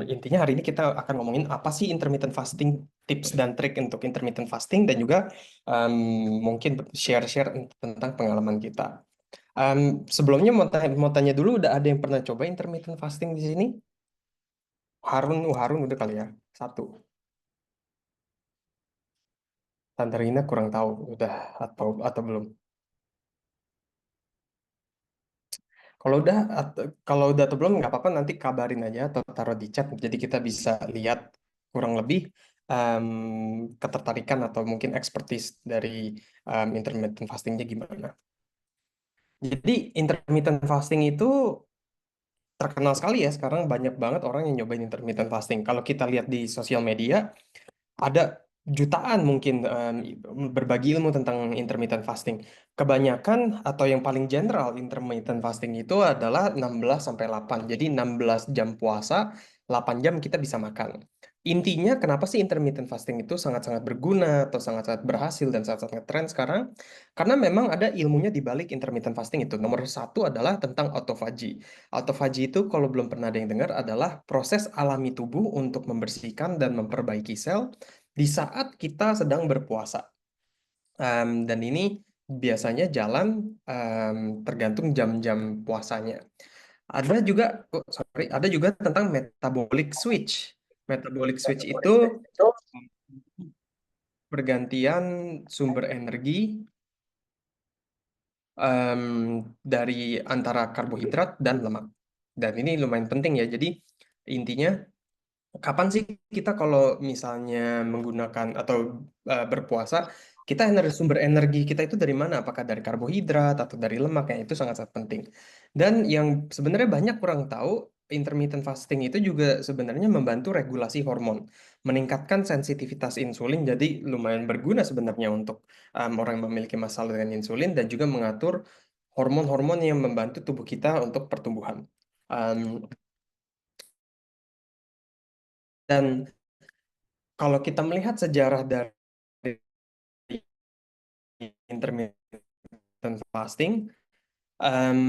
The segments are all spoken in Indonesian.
Intinya hari ini kita akan ngomongin apa sih intermittent fasting, tips dan trik untuk intermittent fasting, dan juga em, mungkin share-share tentang pengalaman kita. Sebelumnya mau tanya dulu, udah ada yang pernah coba intermittent fasting di sini? Harun udah kali ya, satu. Tante Rina kurang tahu, udah atau belum. Kalau udah atau belum nggak apa-apa, nanti kabarin aja atau taruh di chat, jadi kita bisa lihat kurang lebih em, ketertarikan atau mungkin expertise dari intermittent fastingnya gimana. Jadi intermittent fasting itu terkenal sekali ya, sekarang banyak banget orang yang nyobain intermittent fasting. Kalau kita lihat di sosial media, ada jutaan mungkin berbagi ilmu tentang intermittent fasting. Kebanyakan atau yang paling general intermittent fasting itu adalah 16 sampai 8. Jadi 16 jam puasa, 8 jam kita bisa makan. Intinya kenapa sih intermittent fasting itu sangat-sangat berguna atau sangat-sangat berhasil dan sangat-sangat ngetren sekarang? Karena memang ada ilmunya di balik intermittent fasting itu. Nomor satu adalah tentang autophagy. Autophagy itu kalau belum pernah ada yang dengar adalah proses alami tubuh untuk membersihkan dan memperbaiki sel di saat kita sedang berpuasa. Dan ini biasanya jalan tergantung jam-jam puasanya. Ada juga, ada juga tentang metabolic switch. Metabolic switch itu pergantian sumber energi em, dari antara karbohidrat dan lemak. Dan ini lumayan penting ya. Jadi intinya, kapan sih kita kalau misalnya menggunakan atau berpuasa, sumber energi kita itu dari mana? Apakah dari karbohidrat atau dari lemak? Yang itu sangat-sangat penting. Dan yang sebenarnya banyak kurang tahu, intermittent fasting itu juga sebenarnya membantu regulasi hormon, meningkatkan sensitivitas insulin. Jadi lumayan berguna sebenarnya untuk orang yang memiliki masalah dengan insulin, dan juga mengatur hormon-hormon yang membantu tubuh kita untuk pertumbuhan. Um, dan kalau kita melihat sejarah dari intermittent fasting em,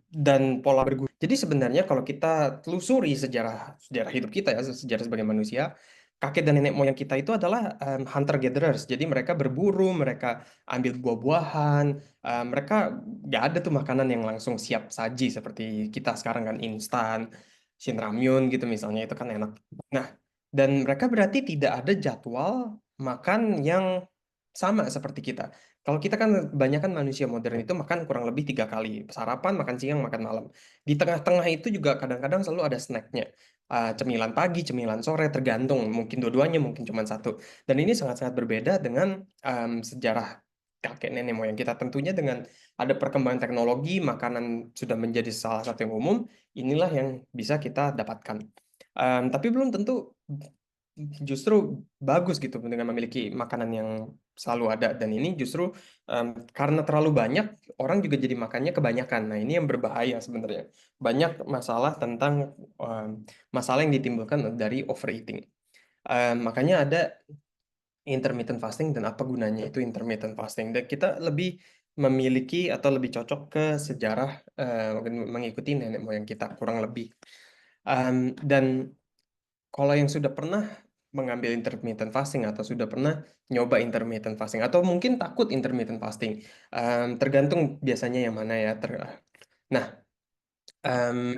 dan pola berguna. Jadi sebenarnya kalau kita telusuri sejarah sejarah hidup kita ya, sejarah sebagai manusia, kakek dan nenek moyang kita itu adalah hunter gatherers. Jadi mereka berburu, mereka ambil buah-buahan, mereka nggak ada tuh makanan yang langsung siap saji seperti kita sekarang kan, instan, Shin Ramyun gitu misalnya, itu kan enak. Nah, dan mereka berarti tidak ada jadwal makan yang sama seperti kita. Kalau kita kan kebanyakan manusia modern itu makan kurang lebih 3 kali. Sarapan, makan siang, makan malam. Di tengah-tengah itu juga kadang-kadang selalu ada snacknya. Cemilan pagi, cemilan sore, tergantung. Mungkin dua-duanya, mungkin cuma satu. Dan ini sangat-sangat berbeda dengan sejarah kakek nenek moyang kita. Tentunya dengan ada perkembangan teknologi, makanan sudah menjadi salah satu yang umum. Inilah yang bisa kita dapatkan. Tapi belum tentu justru bagus gitu dengan memiliki makanan yang selalu ada. Dan ini justru karena terlalu banyak, orang juga jadi makannya kebanyakan. Nah, ini yang berbahaya sebenarnya. Banyak masalah tentang em, masalah yang ditimbulkan dari overeating. Makanya ada intermittent fasting, dan apa gunanya itu intermittent fasting. Dan kita lebih memiliki atau lebih cocok ke sejarah, mengikuti nenek moyang kita kurang lebih. Dan kalau yang sudah pernah mengambil intermittent fasting atau sudah pernah nyoba intermittent fasting atau mungkin takut intermittent fasting, tergantung biasanya yang mana ya. Nah, em,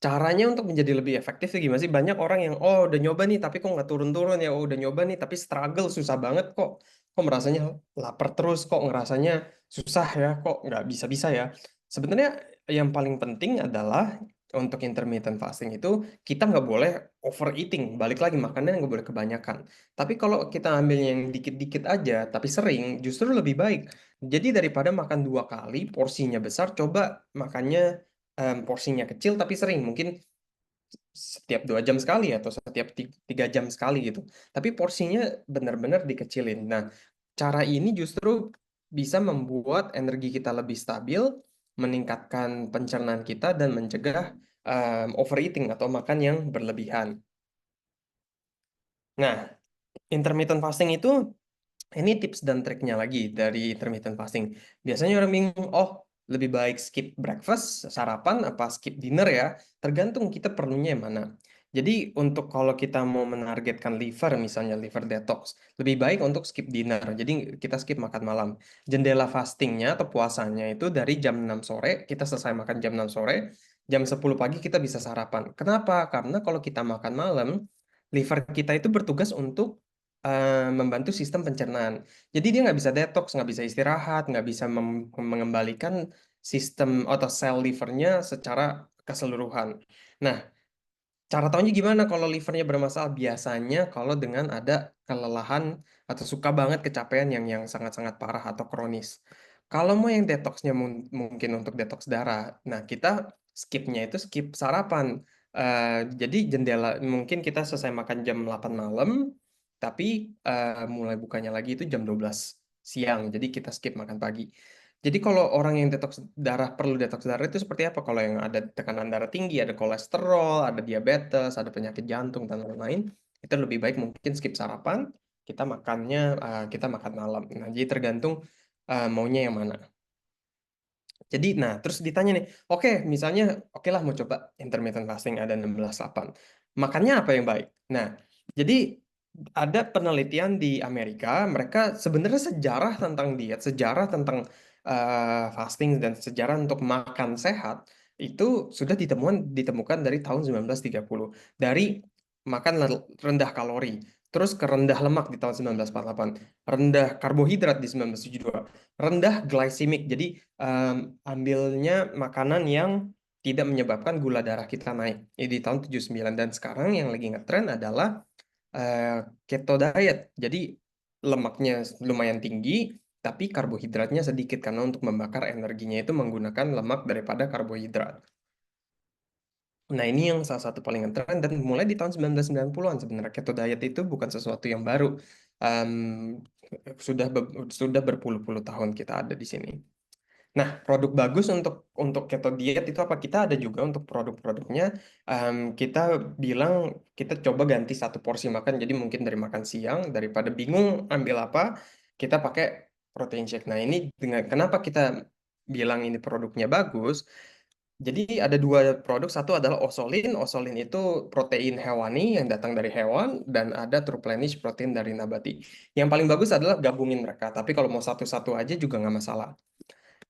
caranya untuk menjadi lebih efektif sih gimana sih? Banyak orang yang udah nyoba nih tapi kok nggak turun-turun ya, udah nyoba nih tapi struggle, susah banget kok. Kok merasanya lapar terus, kok ngerasanya susah ya, kok nggak bisa-bisa ya. Sebenarnya yang paling penting adalah untuk intermittent fasting itu kita nggak boleh overeating. Balik lagi, makanan nggak boleh kebanyakan. Tapi kalau kita ambil yang dikit-dikit aja tapi sering, justru lebih baik. Jadi daripada makan 2 kali porsinya besar, coba makannya porsinya kecil tapi sering, mungkin setiap 2 jam sekali atau setiap 3 jam sekali gitu. Tapi porsinya benar-benar dikecilin. Nah, cara ini justru bisa membuat energi kita lebih stabil, meningkatkan pencernaan kita, dan mencegah overeating atau makan yang berlebihan. Nah, intermittent fasting itu, ini tips dan triknya lagi dari intermittent fasting. Biasanya orang bingung, lebih baik skip breakfast, sarapan, apa skip dinner ya? Tergantung kita perlunya yang mana. Jadi untuk kalau kita mau menargetkan liver, misalnya liver detox, lebih baik untuk skip dinner. Jadi kita skip makan malam. Jendela fastingnya atau puasanya itu dari jam 6 sore, kita selesai makan jam 6 sore, jam 10 pagi kita bisa sarapan. Kenapa? Karena kalau kita makan malam, liver kita itu bertugas untuk membantu sistem pencernaan. Jadi dia nggak bisa detox, nggak bisa istirahat, nggak bisa mengembalikan sistem atau sel livernya secara keseluruhan. Nah, cara tahunya gimana kalau livernya bermasalah? Biasanya kalau dengan ada kelelahan atau suka banget kecapean yang sangat-sangat parah atau kronis. Kalau mau yang detoxnya mungkin untuk detox darah, nah kita skipnya itu skip sarapan. Jadi jendela mungkin kita selesai makan jam 8 malam, tapi mulai bukanya lagi itu jam 12 siang. Jadi kita skip makan pagi. Jadi kalau orang yang detox darah perlu detox darah itu seperti apa? Kalau yang ada tekanan darah tinggi, ada kolesterol, ada diabetes, ada penyakit jantung dan lain-lain, itu lebih baik mungkin skip sarapan, kita makannya kita makan malam. Nah, jadi tergantung maunya yang mana. Jadi, nah, terus ditanya nih, oke, misalnya, oke lah mau coba intermittent fasting ada 16/8. Makannya apa yang baik? Nah, jadi ada penelitian di Amerika, mereka sebenarnya sejarah tentang diet, sejarah tentang fasting dan sejarah untuk makan sehat itu sudah ditemukan dari tahun 1930. Dari makan rendah kalori, terus ke rendah lemak di tahun 1948, rendah karbohidrat di 1972, rendah glycemic. Jadi ambilnya makanan yang tidak menyebabkan gula darah kita naik. Ini di tahun 79 dan sekarang yang lagi ngetren adalah eh, keto diet. Jadi lemaknya lumayan tinggi, tapi karbohidratnya sedikit karena untuk membakar energinya itu menggunakan lemak daripada karbohidrat. Nah, ini yang salah satu paling ngetren dan mulai di tahun 1990-an sebenarnya keto diet itu bukan sesuatu yang baru. Em, sudah berpuluh-puluh tahun kita ada di sini. Nah, produk bagus untuk keto diet itu apa? Kita ada juga untuk produk-produknya. Kita bilang kita coba ganti satu porsi makan. Jadi mungkin dari makan siang daripada bingung ambil apa, kita pakai protein shake. Nah, ini dengan kenapa kita bilang ini produknya bagus? Jadi ada dua produk. Satu adalah Osolin. Osolin itu protein hewani yang datang dari hewan dan ada Truplenish protein dari nabati. Yang paling bagus adalah gabungin mereka. Tapi kalau mau satu-satu aja juga nggak masalah.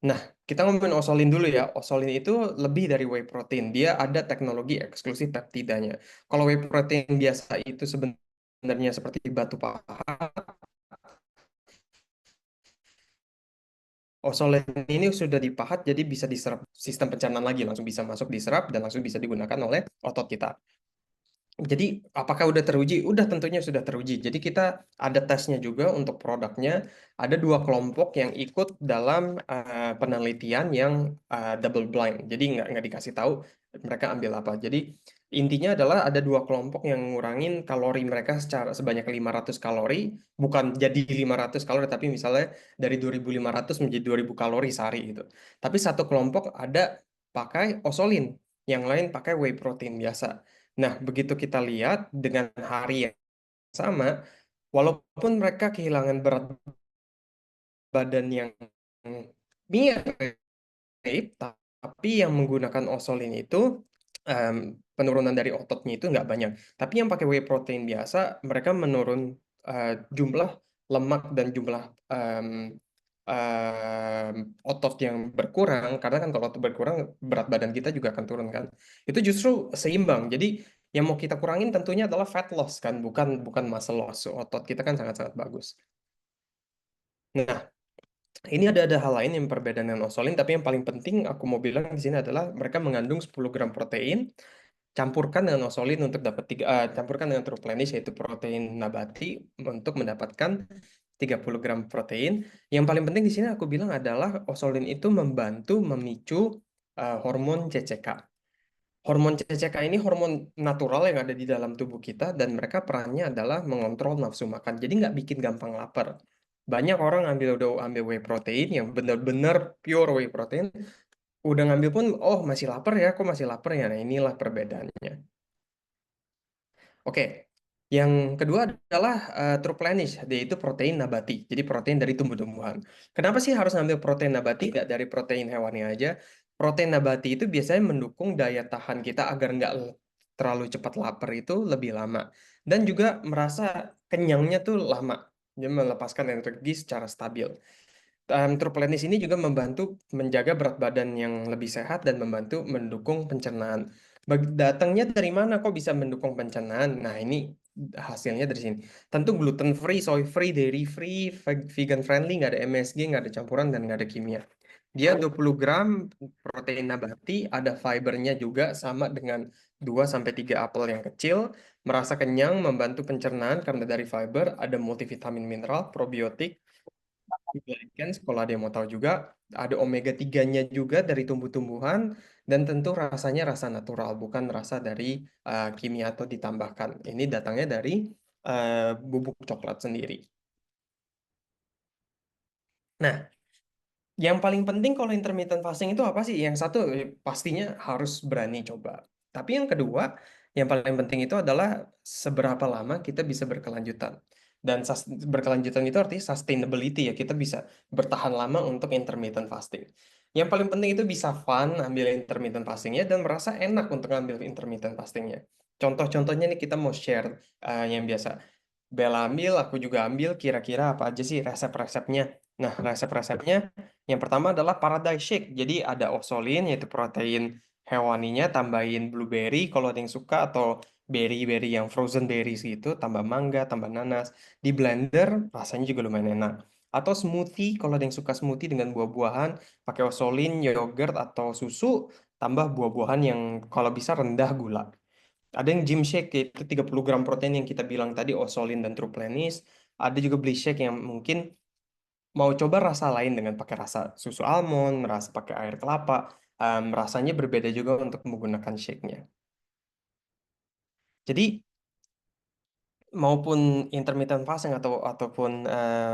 Nah, kita ngomongin Osolin dulu ya. Osolin itu lebih dari whey protein. Dia ada teknologi eksklusif peptidanya. Kalau whey protein biasa itu sebenarnya seperti batu pahat. Osolin ini sudah dipahat jadi bisa diserap sistem pencernaan lagi, langsung bisa masuk diserap dan langsung bisa digunakan oleh otot kita. Jadi, apakah udah teruji? Udah tentunya sudah teruji. Jadi kita ada tesnya juga untuk produknya. Ada dua kelompok yang ikut dalam penelitian yang double blind. Jadi nggak dikasih tahu mereka ambil apa. Jadi intinya adalah ada dua kelompok yang ngurangin kalori mereka sebanyak 500 kalori. Bukan jadi 500 kalori, tapi misalnya dari 2.500 menjadi 2.000 kalori sehari gitu. Tapi satu kelompok ada pakai osolin. Yang lain pakai whey protein biasa. Nah, begitu kita lihat dengan hari yang sama, walaupun mereka kehilangan berat badan yang mirip, tapi yang menggunakan osolin itu em, penurunan dari ototnya itu nggak banyak. Tapi yang pakai whey protein biasa, mereka menurun jumlah lemak dan jumlah em, em, otot yang berkurang. Karena kan kalau otot berkurang, berat badan kita juga akan turun kan. Itu justru seimbang. Jadi yang mau kita kurangin tentunya adalah fat loss kan, bukan bukan muscle loss. Otot kita kan sangat-sangat bagus. Nah, ini ada hal lain yang perbedaan dengan osolin, tapi yang paling penting aku mau bilang di sini adalah mereka mengandung 10 gram protein, campurkan dengan osolin untuk dapat campurkan dengan Truplenish yaitu protein nabati untuk mendapatkan 30 gram protein. Yang paling penting di sini aku bilang adalah osolin itu membantu memicu hormon CCK. Hormon CCK ini hormon natural yang ada di dalam tubuh kita dan mereka perannya adalah mengontrol nafsu makan. Jadi nggak bikin gampang lapar. Banyak orang udah ambil whey protein yang benar-benar pure whey protein, udah ngambil pun, oh masih lapar ya, kok masih lapar ya. Nah inilah perbedaannya. Oke, yang kedua adalah Truplenish, yaitu protein nabati. Jadi protein dari tumbuh-tumbuhan. Kenapa sih harus ngambil protein nabati, nggak dari protein hewani aja? Protein nabati itu biasanya mendukung daya tahan kita agar nggak terlalu cepat lapar itu lebih lama. Dan juga merasa kenyangnya tuh lama. Dia melepaskan energi secara stabil. Truplenis ini juga membantu menjaga berat badan yang lebih sehat dan membantu mendukung pencernaan. Datangnya dari mana kok bisa mendukung pencernaan? Nah, ini hasilnya dari sini. Tentu gluten free, soy free, dairy free, vegan friendly, nggak ada MSG, nggak ada campuran, dan nggak ada kimia. Dia 20 gram protein nabati, ada fibernya juga sama dengan 2 sampai 3 apel yang kecil, merasa kenyang, membantu pencernaan karena dari fiber, ada multivitamin mineral, probiotik, glycans, kalau ada yang mau tahu juga, ada omega 3-nya juga dari tumbuh-tumbuhan, dan tentu rasanya rasa natural, bukan rasa dari kimia atau ditambahkan. Ini datangnya dari bubuk coklat sendiri. Nah, yang paling penting kalau intermittent fasting itu apa sih? Yang satu, pastinya harus berani coba. Tapi yang kedua, yang paling penting itu adalah seberapa lama kita bisa berkelanjutan. Dan berkelanjutan itu artinya sustainability ya. Kita bisa bertahan lama untuk intermittent fasting. Yang paling penting itu bisa fun ambil intermittent fastingnya dan merasa enak untuk ambil intermittent fastingnya. Contoh-contohnya nih kita mau share yang biasa. Bella ambil, aku juga ambil. Kira-kira apa aja sih resep-resepnya? Nah, resep-resepnya yang pertama adalah Paradise Shake. Jadi ada osolin, yaitu protein hewaninya, tambahin blueberry kalau ada yang suka, atau berry-berry yang frozen berries gitu, tambah mangga, tambah nanas. Di blender, rasanya juga lumayan enak. Atau smoothie, kalau ada yang suka smoothie dengan buah-buahan, pakai osolin, yogurt, atau susu, tambah buah-buahan yang kalau bisa rendah gula. Ada yang gym shake yaitu 30 gram protein yang kita bilang tadi, osolin dan truplenis. Ada juga beli shake yang mungkin mau coba rasa lain dengan pakai rasa susu almond, rasa pakai air kelapa. Rasanya berbeda juga untuk menggunakan shake-nya. Jadi maupun intermittent fasting ataupun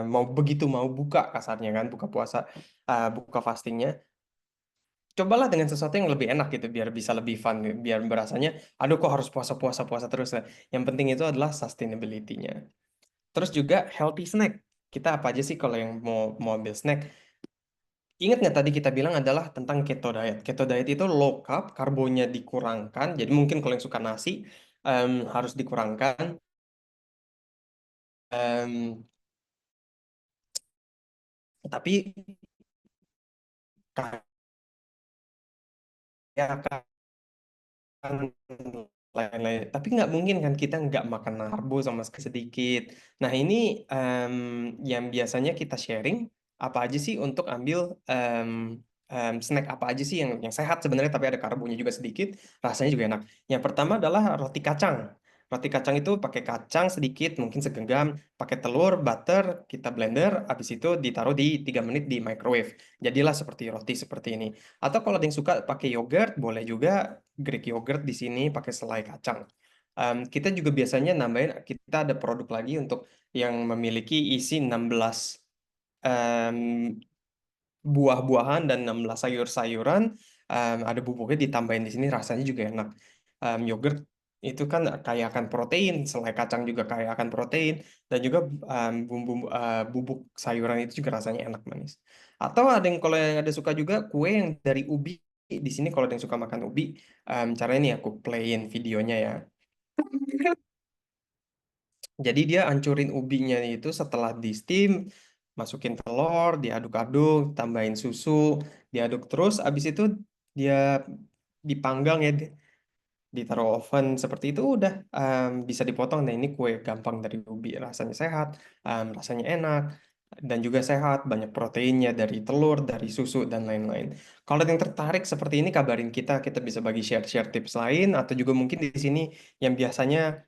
mau buka kasarnya kan, buka puasa, buka fastingnya, cobalah dengan sesuatu yang lebih enak gitu biar bisa lebih fun, biar berasanya aduh kok harus puasa terus. Nah, yang penting itu adalah sustainability-nya. Terus juga healthy snack. Kita apa aja sih kalau yang mau ambil snack? Ingat nggak tadi kita bilang adalah tentang keto diet. Keto diet itu low carb, karbonya dikurangkan. Jadi mungkin kalau yang suka nasi harus dikurangkan. Em, tapi kayak kan lain-lain. Tapi nggak mungkin kan kita nggak makan karbo sama sekali sedikit. Nah ini em, yang biasanya kita sharing apa aja sih untuk ambil snack apa aja sih yang sehat sebenarnya tapi ada karbonya juga sedikit, rasanya juga enak. Yang pertama adalah roti kacang. Roti kacang itu pakai kacang sedikit, mungkin segenggam, pakai telur, butter, kita blender, habis itu ditaruh di 3 menit di microwave. Jadilah seperti roti seperti ini. Atau kalau ada yang suka pakai yogurt, boleh juga Greek yogurt di sini pakai selai kacang. Kita juga biasanya nambahin, kita ada produk lagi untuk yang memiliki isi 16 em, buah-buahan dan 16 sayur-sayuran. Ada bubuknya ditambahin di sini, rasanya juga enak. Yogurt itu kan kaya akan protein, selai kacang juga kaya akan protein, dan juga bumbu bubuk sayuran itu juga rasanya enak manis. Atau ada yang kalau yang ada suka juga kue yang dari ubi. Di sini kalau ada yang suka makan ubi, caranya nih aku playin videonya ya. Jadi dia hancurin ubinya itu setelah di steam, masukin telur, diaduk-aduk, tambahin susu, diaduk terus. Abis itu dia dipanggang ya, ditaruh oven seperti itu udah bisa dipotong. Nah ini kue gampang dari ubi, rasanya sehat, rasanya enak, dan juga sehat, banyak proteinnya dari telur, dari susu, dan lain-lain. Kalau ada yang tertarik seperti ini, kabarin kita bisa bagi share-share tips lain, atau juga mungkin di sini yang biasanya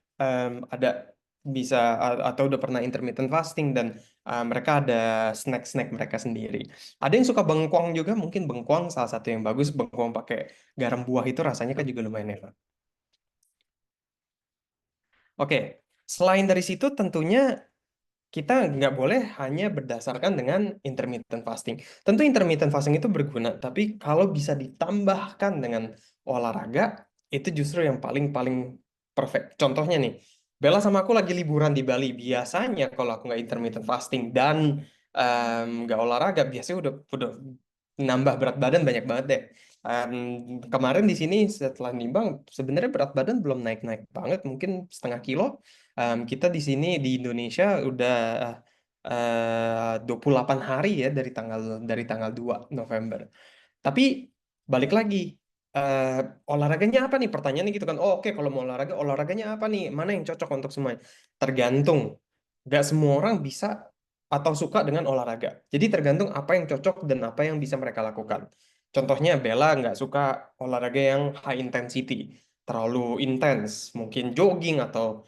ada bisa atau udah pernah intermittent fasting dan mereka ada snack-snack mereka sendiri. Ada yang suka bengkuang juga, mungkin bengkuang salah satu yang bagus, bengkuang pakai garam buah itu rasanya kan juga lumayan enak. Oke, selain dari situ tentunya kita nggak boleh hanya berdasarkan dengan intermittent fasting. Tentu intermittent fasting itu berguna, tapi kalau bisa ditambahkan dengan olahraga, itu justru yang paling-paling perfect. Contohnya nih, Bella sama aku lagi liburan di Bali. Biasanya kalau aku nggak intermittent fasting dan nggak olahraga, biasanya udah nambah berat badan banyak banget deh. Kemarin di sini setelah nimbang sebenarnya berat badan belum naik-naik banget, mungkin setengah kilo. Kita di sini di Indonesia udah 28 hari ya dari tanggal 2 November. Tapi balik lagi, eh, olahraganya apa nih? Pertanyaannya gitu kan. Oh, oke, kalau mau olahraganya apa nih? Mana yang cocok untuk semuanya? Tergantung. Gak semua orang bisa atau suka dengan olahraga. Jadi tergantung apa yang cocok dan apa yang bisa mereka lakukan. Contohnya Bella nggak suka olahraga yang high intensity, terlalu intens, mungkin jogging atau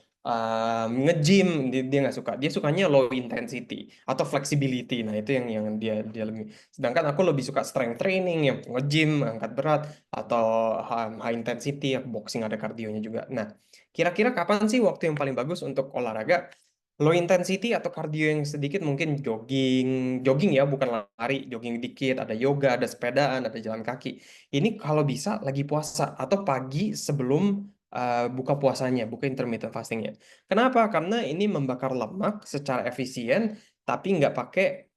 nge-gym dia nggak suka. Dia sukanya low intensity atau flexibility. Nah itu yang dia lebih. Sedangkan aku lebih suka strength training, yang nge-gym, angkat berat, atau high intensity, boxing ada kardionya juga. Nah, kira-kira kapan sih waktu yang paling bagus untuk olahraga? Low intensity atau cardio yang sedikit mungkin jogging, jogging ya bukan lari, jogging dikit, ada yoga, ada sepedaan, ada jalan kaki. Ini kalau bisa lagi puasa atau pagi sebelum buka puasanya, buka intermittent fastingnya. Kenapa? Karena ini membakar lemak secara efisien, tapi nggak pakai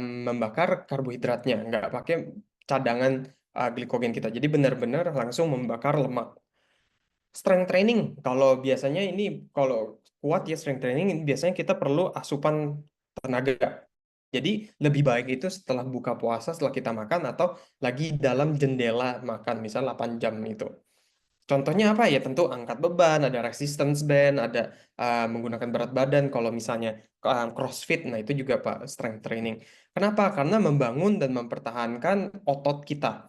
membakar karbohidratnya, nggak pakai cadangan glikogen kita. Jadi benar-benar langsung membakar lemak. Strength training, kalau biasanya ini kalau kuat ya strength training, ini biasanya kita perlu asupan tenaga. Jadi lebih baik itu setelah buka puasa, setelah kita makan atau lagi dalam jendela makan, misal 8 jam itu. Contohnya apa ya? Tentu angkat beban, ada resistance band, ada menggunakan berat badan. Kalau misalnya CrossFit, nah itu juga Pak strength training. Kenapa? Karena membangun dan mempertahankan otot kita.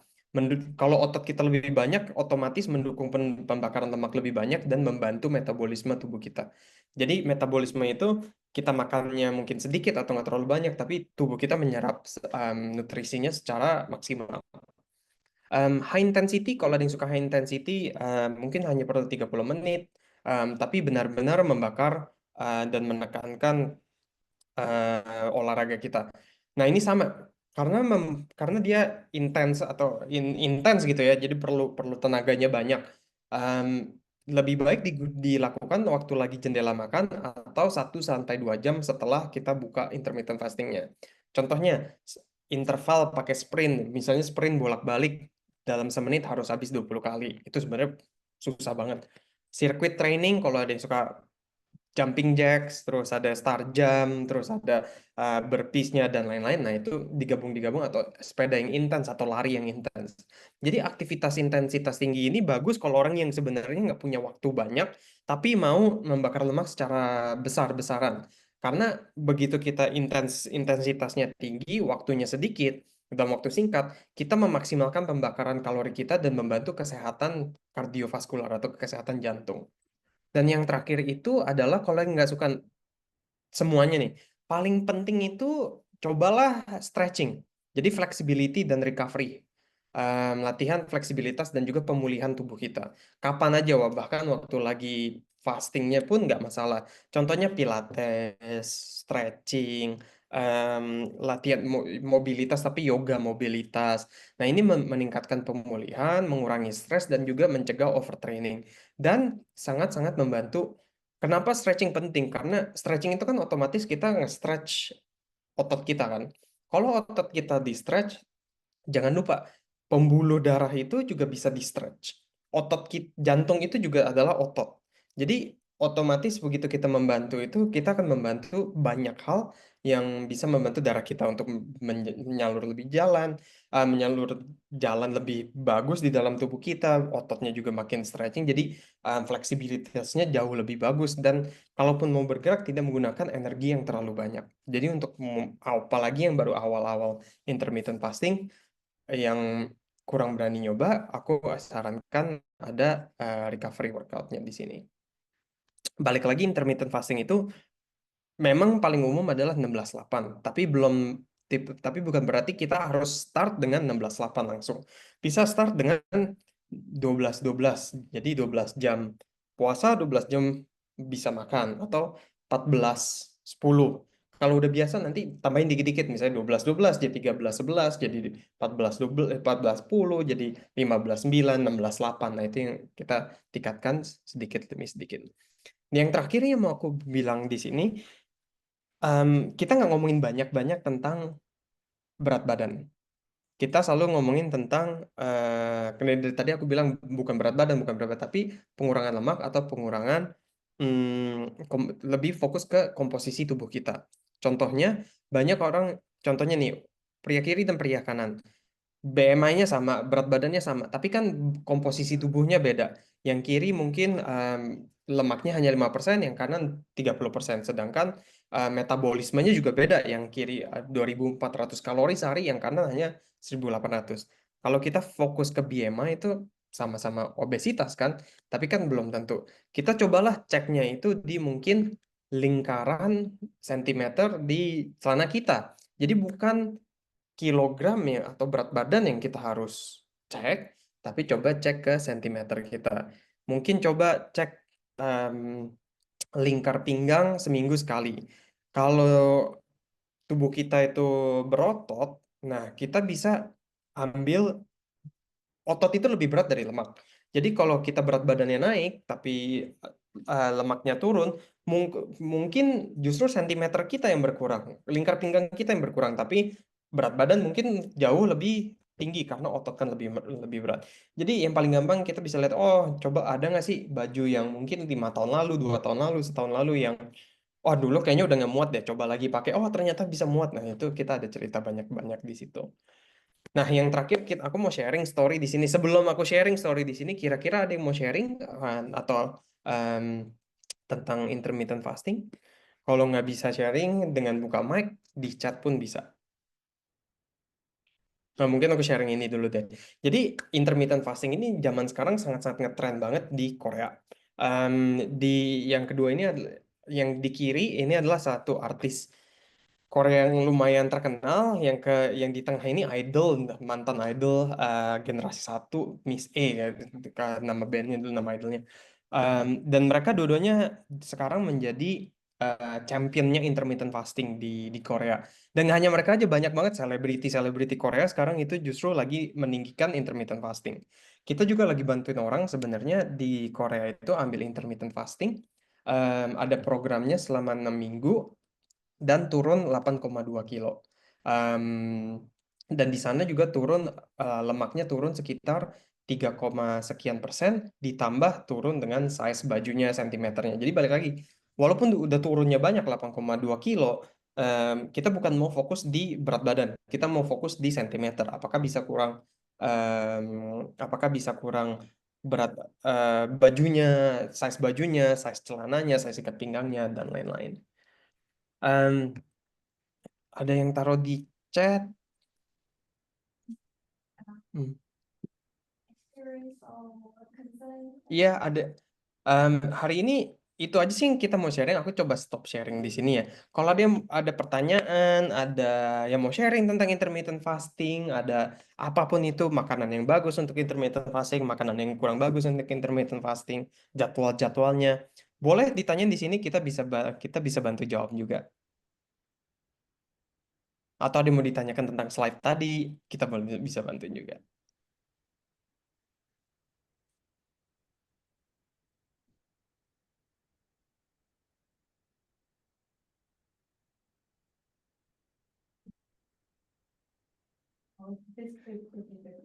Kalau otot kita lebih banyak, otomatis mendukung pembakaran lemak lebih banyak dan membantu metabolisme tubuh kita. Jadi metabolisme itu kita makannya mungkin sedikit atau nggak terlalu banyak, tapi tubuh kita menyerap nutrisinya secara maksimal. High intensity, kalau ada yang suka high intensity, mungkin hanya perlu 30 menit, tapi benar-benar membakar dan menekankan olahraga kita. Nah, ini sama karena dia intens atau intens gitu ya, jadi perlu perlu tenaganya banyak. Em, Lebih baik dilakukan waktu lagi jendela makan atau 1 sampai 2 jam setelah kita buka intermittent fastingnya. Contohnya interval pakai sprint, misalnya sprint bolak-balik dalam semenit harus habis 20 kali. Itu sebenarnya susah banget. Circuit training kalau ada yang suka jumping jacks, terus ada star jump, terus ada burpees-nya dan lain-lain. Nah, itu digabung-digabung atau sepeda yang intens atau lari yang intens. Jadi aktivitas intensitas tinggi ini bagus kalau orang yang sebenarnya nggak punya waktu banyak, tapi mau membakar lemak secara besar-besaran. Karena begitu kita intensitasnya tinggi, waktunya sedikit, dalam waktu singkat, kita memaksimalkan pembakaran kalori kita dan membantu kesehatan kardiovaskular atau kesehatan jantung. Dan yang terakhir itu adalah kalau yang nggak suka semuanya nih, paling penting itu cobalah stretching. Jadi flexibility dan recovery. Latihan fleksibilitas dan juga pemulihan tubuh kita. Kapan aja, wah, bahkan waktu lagi fastingnya pun nggak masalah. Contohnya pilates, stretching, em, latihan mobilitas tapi yoga mobilitas. Nah ini meningkatkan pemulihan, mengurangi stres dan juga mencegah overtraining. Dan sangat-sangat membantu. Kenapa stretching penting? Karena stretching itu kan otomatis kita nge-stretch otot kita kan. Kalau otot kita di-stretch, jangan lupa pembuluh darah itu juga bisa di-stretch. Jantung itu juga adalah otot. Jadi otomatis begitu kita membantu itu, kita akan membantu banyak hal yang bisa membantu darah kita untuk menyalur lebih menyalur jalan lebih bagus di dalam tubuh kita. Ototnya juga makin stretching, jadi fleksibilitasnya jauh lebih bagus dan kalaupun mau bergerak tidak menggunakan energi yang terlalu banyak. Jadi untuk apalagi yang baru awal-awal intermittent fasting yang kurang berani nyoba, aku sarankan ada recovery workoutnya di sini. Balik lagi intermittent fasting itu memang paling umum adalah 16/8, tapi belum tapi bukan berarti kita harus start dengan 16/8 langsung. Bisa start dengan 12-12. Jadi 12 jam puasa, 12 jam bisa makan atau 14-10. Kalau udah biasa nanti tambahin dikit-dikit misalnya 12-12 jadi 13-11 jadi 14-12 14-10 jadi 15-9 16-8. Nah, itu yang kita tingkatkan sedikit demi sedikit. Yang terakhir yang mau aku bilang di sini, kita nggak ngomongin banyak-banyak tentang berat badan. kita selalu ngomongin tentang dari tadi aku bilang bukan berat badan, bukan berat badan, tapi pengurangan lemak atau pengurangan lebih fokus ke komposisi tubuh kita. Contohnya banyak orang, contohnya nih pria kiri dan pria kanan. BMI-nya sama, berat badannya sama, tapi kan komposisi tubuhnya beda. Yang kiri mungkin lemaknya hanya 5%, yang kanan 30%. Sedangkan metabolismenya juga beda. Yang kiri 2.400 kalori sehari, yang kanan hanya 1.800. Kalau kita fokus ke BMI itu sama-sama obesitas kan, tapi kan belum tentu. Kita cobalah ceknya itu di mungkin lingkaran sentimeter di celana kita. Jadi bukan kilogram ya atau berat badan yang kita harus cek, tapi coba cek ke sentimeter kita. Mungkin coba cek em, lingkar pinggang seminggu sekali. Kalau tubuh kita itu berotot, nah kita bisa ambil otot itu lebih berat dari lemak. Jadi kalau kita berat badannya naik, tapi lemaknya turun, mungkin justru sentimeter kita yang berkurang, lingkar pinggang kita yang berkurang, tapi berat badan mungkin jauh lebih tinggi karena otot kan lebih berat. Jadi yang paling gampang kita bisa lihat, oh coba ada nggak sih baju yang mungkin 5 tahun lalu, 2 tahun lalu, setahun lalu yang, wah dulu kayaknya udah nggak muat deh, coba lagi pakai, oh ternyata bisa muat. Nah itu kita ada cerita banyak-banyak di situ. Nah, yang terakhir aku mau sharing story di sini. Sebelum aku sharing story di sini, kira-kira ada yang mau sharing atau em, tentang intermittent fasting? Kalau nggak bisa sharing dengan buka mic, di chat pun bisa. Nah, mungkin aku sharing ini dulu deh. Jadi, intermittent fasting ini zaman sekarang sangat-sangat ngetren banget di Korea. Em, di yang kedua ini adalah, yang di kiri ini adalah satu artis Korea yang lumayan terkenal, yang di tengah ini idol, mantan idol generasi satu, Miss A ya, nama bandnya dulu, nama idolnya. Dan mereka dua-duanya sekarang menjadi championnya intermittent fasting di Korea. Dan nggak hanya mereka aja, banyak banget selebriti-selebriti Korea sekarang itu justru lagi meninggikan intermittent fasting. Kita juga lagi bantuin orang sebenarnya di Korea itu ambil intermittent fasting. Ada programnya selama 6 minggu dan turun 8,2 kilo. Em, dan di sana juga turun, lemaknya turun sekitar 3, sekian persen, ditambah turun dengan size bajunya, sentimeternya. Jadi balik lagi, walaupun udah turunnya banyak 8,2 kilo, kita bukan mau fokus di berat badan, kita mau fokus di sentimeter. Apakah bisa kurang berat, bajunya, size celananya, size ikat pinggangnya, dan lain-lain. Em, ada yang taruh di chat. Hmm. Iya, ada. Em, hari ini itu aja sih yang kita mau sharing. Aku coba stop sharing di sini ya. Kalau ada pertanyaan, ada yang mau sharing tentang intermittent fasting, ada apapun itu, makanan yang bagus untuk intermittent fasting, makanan yang kurang bagus untuk intermittent fasting, jadwal-jadwalnya, boleh ditanya di sini. Kita bisa bantu jawab juga. Atau ada yang mau ditanyakan tentang slide tadi, kita boleh bisa bantu juga.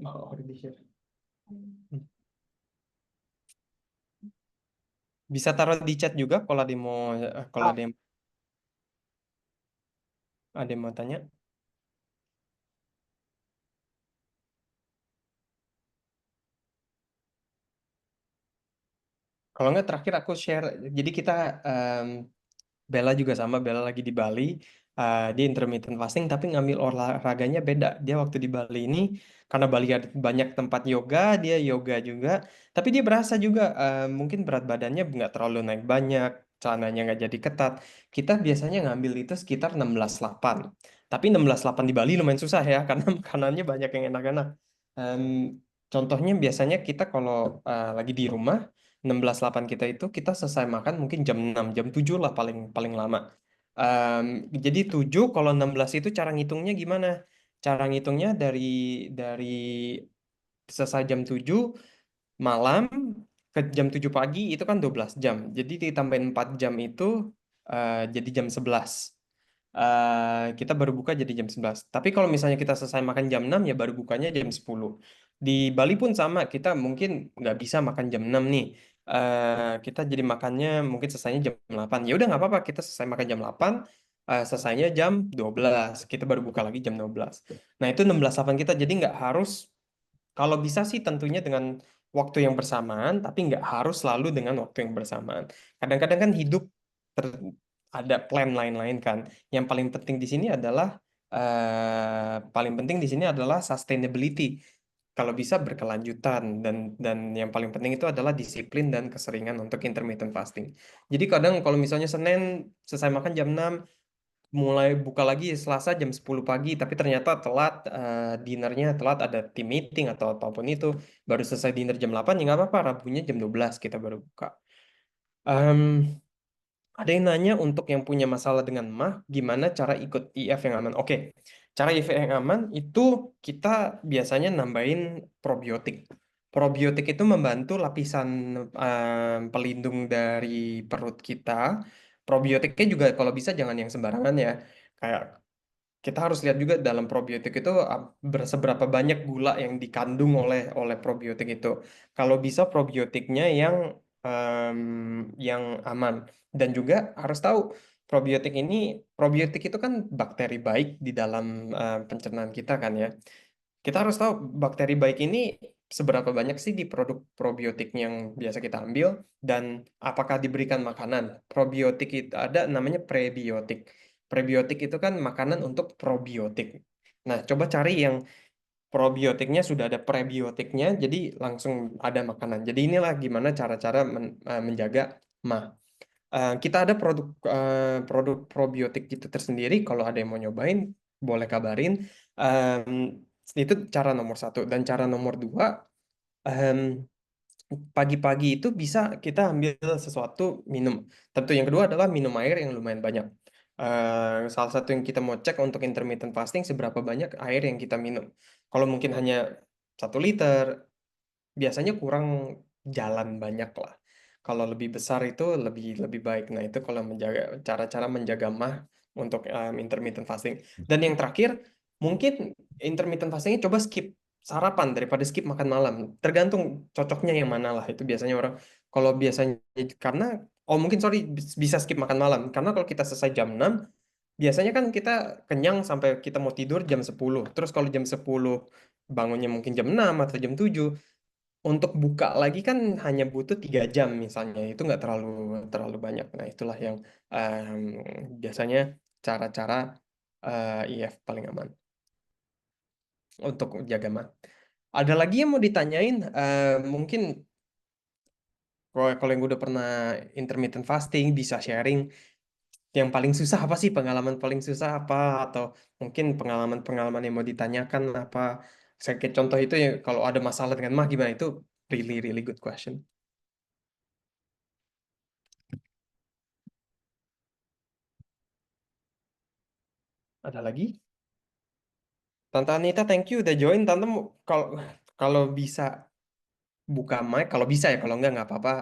Oh, udah di-share. Hmm. Bisa taruh di chat juga kalau ada yang mau, kalau ada yang mau tanya. Kalau nggak terakhir aku share. Jadi kita, em, Bella juga sama. Bella lagi di Bali. Dia intermittent fasting tapi ngambil olahraganya beda. Dia waktu di Bali ini, karena Bali ada banyak tempat yoga, dia yoga juga. Tapi dia berasa juga, mungkin berat badannya nggak terlalu naik banyak, celananya nggak jadi ketat. Kita biasanya ngambil itu sekitar 16,8. Tapi 16,8 di Bali lumayan susah ya, karena makanannya banyak yang enak-enak. Em, Contohnya biasanya kita kalau lagi di rumah, 16,8 kita itu kita selesai makan mungkin jam 6, jam 7 lah paling paling lama. Em, jadi 7, kalau 16 itu cara ngitungnya gimana? Cara ngitungnya dari selesai jam 7 malam ke jam 7 pagi itu kan 12 jam. Jadi ditambahin 4 jam itu jadi jam 11. kita baru buka jadi jam 11. Tapi kalau misalnya kita selesai makan jam 6 ya baru bukanya jam 10. Di Bali pun sama, kita mungkin nggak bisa makan jam 6 nih. Kita jadi makannya mungkin selesainya jam 8. Ya udah nggak apa-apa, kita selesai makan jam 8, selesainya jam 12. Kita baru buka lagi jam 12. Nah itu 16-8 kita, jadi nggak harus, kalau bisa sih tentunya dengan waktu yang bersamaan, tapi nggak harus selalu dengan waktu yang bersamaan. Kadang-kadang kan hidup ada plan lain-lain kan. Yang paling penting di sini adalah sustainability. Kalau bisa berkelanjutan, dan yang paling penting itu adalah disiplin dan keseringan untuk intermittent fasting. Jadi kadang kalau misalnya Senin selesai makan jam 6, mulai buka lagi Selasa jam 10 pagi, tapi ternyata telat, dinernya telat, ada team meeting atau apapun itu, baru selesai dinner jam 8, ya nggak apa-apa, Rabunya jam 12 kita baru buka. Em, ada yang nanya untuk yang punya masalah dengan mah, gimana cara ikut IF yang aman? Oke, cara IF yang aman itu kita biasanya nambahin probiotik. Probiotik itu membantu lapisan pelindung dari perut kita. Probiotiknya juga kalau bisa jangan yang sembarangan ya. Kayak kita harus lihat juga dalam probiotik itu seberapa banyak gula yang dikandung oleh oleh probiotik itu. Kalau bisa probiotiknya em, yang aman, dan juga harus tahu probiotik itu kan bakteri baik di dalam pencernaan kita kan ya. Kita harus tahu bakteri baik ini seberapa banyak sih di produk probiotik yang biasa kita ambil, dan apakah diberikan makanan. Probiotik itu ada namanya prebiotik. Prebiotik itu kan makanan untuk probiotik. Nah, coba cari yang probiotiknya sudah ada prebiotiknya, jadi langsung ada makanan. Jadi inilah gimana cara-cara menjaga mah. Kita ada produk probiotik kita tersendiri. Kalau ada yang mau nyobain, boleh kabarin. Em, itu cara nomor satu. Dan cara nomor dua, em, pagi-pagi itu bisa kita ambil sesuatu minum. Tentu yang kedua adalah minum air yang lumayan banyak. Salah satu yang kita mau cek untuk intermittent fasting, seberapa banyak air yang kita minum. Kalau mungkin hanya 1 liter, biasanya kurang, jalan banyak lah. Kalau lebih besar itu lebih lebih baik. Nah, itu kalau menjaga, cara-cara menjaga mah untuk intermittent fasting. Dan yang terakhir, mungkin intermittent fastingnya coba skip sarapan daripada skip makan malam. Tergantung cocoknya yang mana lah. Itu biasanya orang, kalau biasanya, karena, oh mungkin sorry, bisa skip makan malam. Karena kalau kita selesai jam 6, biasanya kan kita kenyang sampai kita mau tidur jam 10. Terus kalau jam 10 bangunnya mungkin jam 6 atau jam 7, untuk buka lagi kan hanya butuh 3 jam misalnya, itu nggak terlalu terlalu banyak. Nah itulah yang em, biasanya cara-cara IF paling aman untuk jaga mah. Ada lagi yang mau ditanyain? Mungkin kalau yang udah pernah intermittent fasting bisa sharing. Yang paling susah apa sih? Pengalaman paling susah apa? Atau mungkin pengalaman-pengalaman yang mau ditanyakan apa? Saya kayak contoh itu ya, kalau ada masalah dengan mah gimana, itu really really good question. Ada lagi? Tante Anita, thank you udah join. Tante kalau kalau bisa buka mic, kalau bisa ya, kalau nggak apa-apa.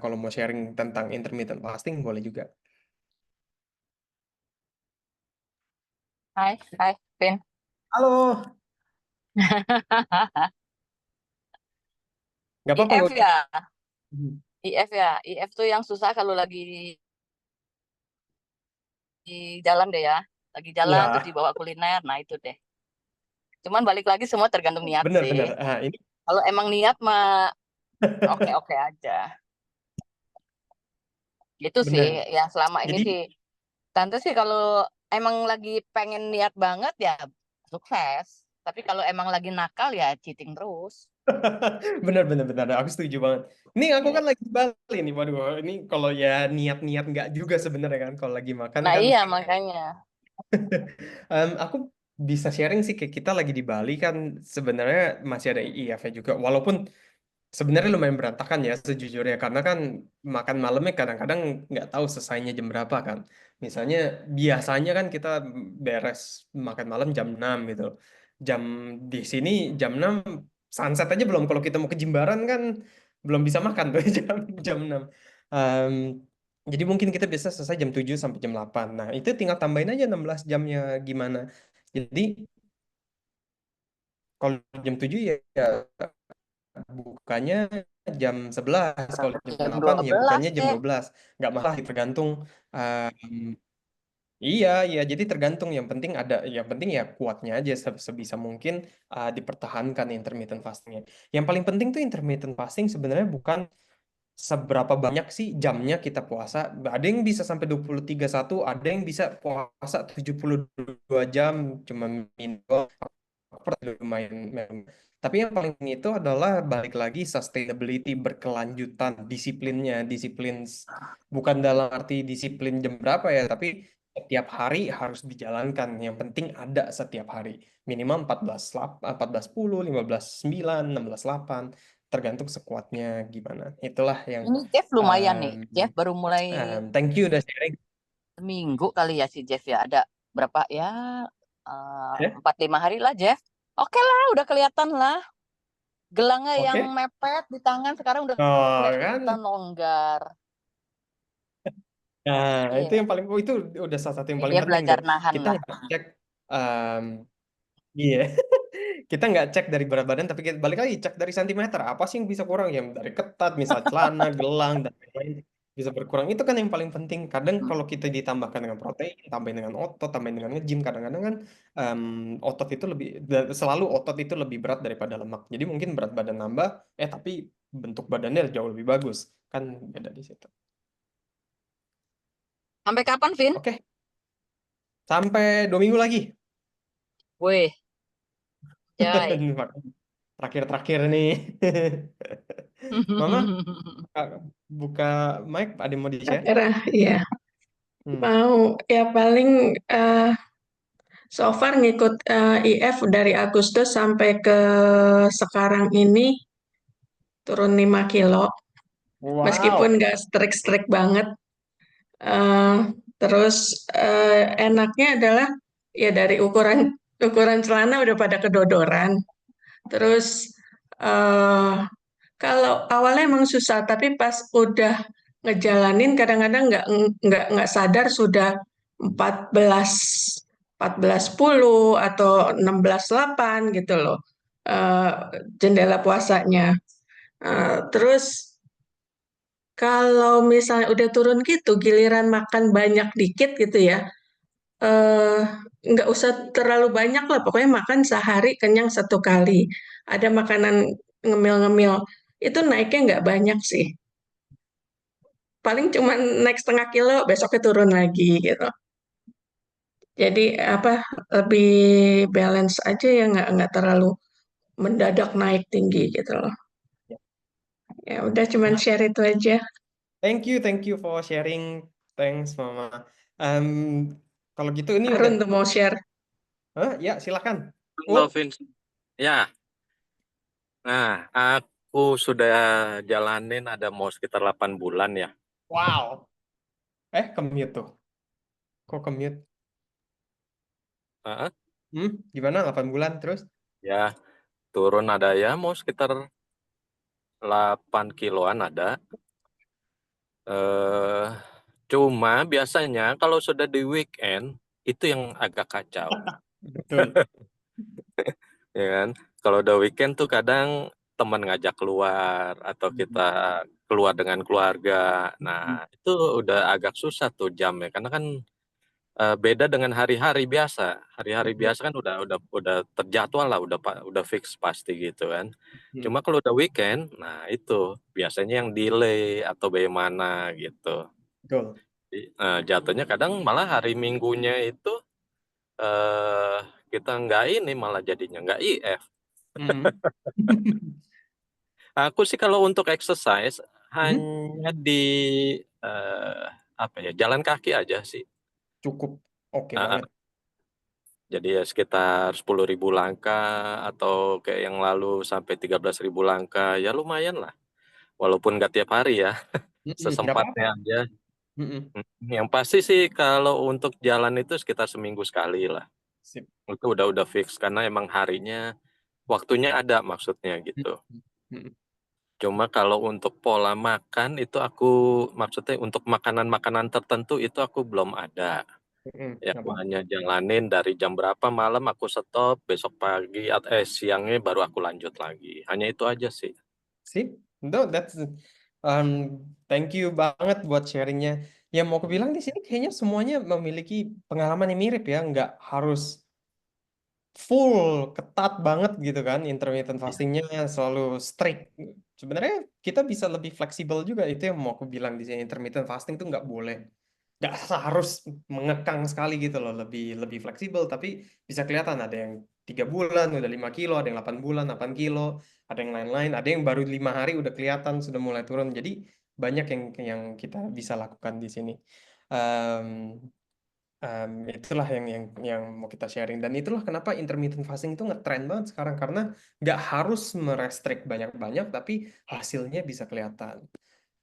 Kalau mau sharing tentang intermittent fasting boleh juga. Hai, hai, Vin. Halo, nggak apa-apa IF loh. ya, IF ya. IF tuh yang susah kalau lagi di jalan deh ya. Lagi jalan terus Ya, dibawa kuliner, nah itu deh. Cuman balik lagi semua tergantung niat sih. benar-benar. Ini Kalau emang niat mah oke-oke aja. Gitu sih, benar. ya selama ini Jadi sih. Tante sih kalau emang lagi pengen niat banget ya sukses. Tapi kalau emang lagi nakal ya cheating terus. benar-benar benar. Aku setuju banget. Ini aku Iya. kan lagi di Bali nih. Waduh, ini kalau ya niat-niat nggak juga sebenarnya kan. Kalau lagi makan Nah kan. iya makanya. Aku bisa sharing sih, kayak kita lagi di Bali kan sebenarnya masih ada IF-nya juga. Walaupun sebenarnya lumayan berantakan ya sejujurnya, karena kan makan malamnya kadang-kadang nggak tahu selesainya jam berapa kan. Misalnya biasanya kan kita beres makan malam jam 6 gitu. Jam di sini jam 6 sunset aja belum. Kalau kita mau ke Jimbaran kan belum bisa makan tuh jam jam 6. Em, Jadi mungkin kita bisa selesai jam 7 sampai jam 8. Nah, itu tinggal tambahin aja 16 jamnya gimana. Jadi kalau jam 7 ya bukanya jam 11. Kalau jam Jam 8 dua ya belas bukanya jam deh. 12. Nggak masalah, tergantung. Iya, iya. Jadi tergantung. Yang penting ya kuatnya aja sebisa mungkin dipertahankan intermittent fastingnya. Yang paling penting tuh intermittent fasting sebenarnya bukan seberapa banyak sih jamnya kita puasa. Ada yang bisa sampai 23 satu, ada yang bisa puasa 72 jam cuma minum lumayan. Tapi yang paling penting itu adalah balik lagi sustainability, berkelanjutan, bukan dalam arti disiplin jam berapa ya, tapi setiap hari harus dijalankan. Yang penting ada setiap hari minimal 14:10, 15:9, 16:8, tergantung sekuatnya gimana. Itulah yang Ini Jeff lumayan nih. um, Jeff baru mulai thank you udah sharing. seminggu kali ya si Jeff ya. Ada berapa ya? Ya, 4-5 hari lah Jeff. Oke lah, udah kelihatan lah. Gelangnya yang oke. mepet di tangan sekarang udah Oh kan. kelihatan longgar. Nah, itu Iya, yang paling, itu udah salah satu yang ini paling dia penting belajar dan nahan kita lah. nggak cek, em, iya, kita nggak cek dari berat badan, tapi kita balik lagi cek dari sentimeter. Apa sih yang bisa kurang? Yang dari ketat, misal celana, gelang, dan lain-lain bisa berkurang. Itu kan yang paling penting. Kadang kalau kita ditambahkan dengan protein, tambahin dengan otot, tambahin dengan nge-gym, kadang-kadang kan em, selalu otot itu lebih berat daripada lemak. Jadi mungkin berat badan nambah, tapi bentuk badannya jauh lebih bagus. Kan beda di situ. Sampai kapan, Vin? Oke, sampai 2 minggu lagi. Wih, Jai. Terakhir-terakhir nih. Mama, Kak, buka mic, ada yang mau di-share? Daerah, ya. Hmm. Mau ya paling so far ngikut IF dari Agustus sampai ke sekarang ini turun 5 kilo. Meskipun Wow. nggak strik-strik banget. Eh, terus enaknya adalah ya dari ukuran ukuran celana udah pada kedodoran. Terus eh kalau awalnya emang susah, tapi pas udah ngejalanin kadang-kadang nggak sadar sudah 14 14:10 atau 16:8 gitu loh. eh, Jendela puasanya. Terus kalau misalnya udah turun gitu, giliran makan banyak dikit gitu ya, eh, nggak usah terlalu banyak lah, pokoknya makan sehari kenyang 1 kali. Ada makanan ngemil-ngemil, itu naiknya nggak banyak sih. Paling cuma naik 0,5 kilo, besoknya turun lagi gitu. Jadi apa lebih balance aja ya nggak terlalu mendadak naik tinggi gitu loh. Ya udah cuman share itu aja. Thank you for sharing. Thanks, Mama. Em, Kalau gitu ini udah, Harun tuh mau share. ya silakan. Halo, Vincent. Ya, nah aku sudah jalanin ada mau sekitar 8 bulan ya. Wow. Commute tuh. Kok commute? Heeh, Gimana 8 bulan terus? ya, turun ada ya mau sekitar 8 kiloan ada. Eh, Cuma biasanya kalau sudah di weekend itu yang agak kacau, Betul. ya kan? Kalau udah weekend tuh kadang teman ngajak keluar atau kita keluar dengan keluarga. Nah, itu udah agak susah tuh jamnya karena kan beda dengan hari-hari biasa. Hari-hari Betul. biasa kan udah terjadwal lah, udah fix pasti gitu kan. Hmm. Cuma kalau udah weekend, nah itu biasanya yang delay atau bagaimana gitu. Betul. Jatuhnya kadang malah hari Minggunya itu eh kita nggak ini malah jadinya nggak IF. Hmm. Aku sih kalau untuk exercise Hmm. hanya di eh, apa ya jalan kaki aja sih. Cukup oke Eh, banget. Jadi ya sekitar 10.000 langkah atau kayak yang lalu sampai 13.000 langkah ya lumayan lah. Walaupun nggak tiap hari ya, Nggak sesempatnya apa-apa. aja. Mm-mm. Yang pasti sih kalau untuk jalan itu sekitar seminggu sekali lah. Sip. Itu udah fix karena emang harinya waktunya ada maksudnya gitu. Mm-mm. Cuma kalau untuk pola makan itu maksudnya untuk makanan-makanan tertentu itu aku belum ada. Ya aku Apa? hanya jalanin dari jam berapa malam aku stop, besok pagi siangnya baru aku lanjut lagi. Hanya itu aja sih. Sip, no, um, thank you banget buat sharingnya. Yang mau aku bilang di sini kayaknya semuanya memiliki pengalaman yang mirip ya, nggak harus full ketat banget gitu kan, intermittent fastingnya selalu strict. Sebenarnya kita bisa lebih fleksibel juga, itu yang mau aku bilang di sini. Intermittent fasting tuh nggak harus mengekang sekali gitu loh, lebih lebih fleksibel, tapi bisa kelihatan ada yang 3 bulan udah 5 kilo, ada yang 8 bulan 8 kilo, ada yang lain-lain, ada yang baru 5 hari udah kelihatan sudah mulai turun. Jadi banyak yang kita bisa lakukan di sini. Em, itulah yang mau kita sharing, dan itulah kenapa intermittent fasting itu ngetrend banget sekarang, karena nggak harus merestrict banyak-banyak tapi hasilnya bisa kelihatan.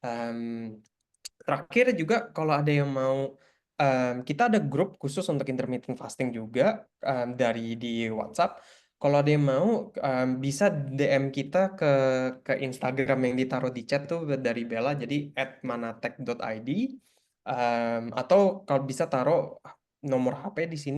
Em, Terakhir juga kalau ada yang mau, kita ada grup khusus untuk intermittent fasting juga, di WhatsApp. Kalau ada yang mau, bisa DM kita ke Instagram yang ditaruh di chat tuh dari Bella, jadi @manatek.id, atau kalau bisa taruh nomor HP di sini.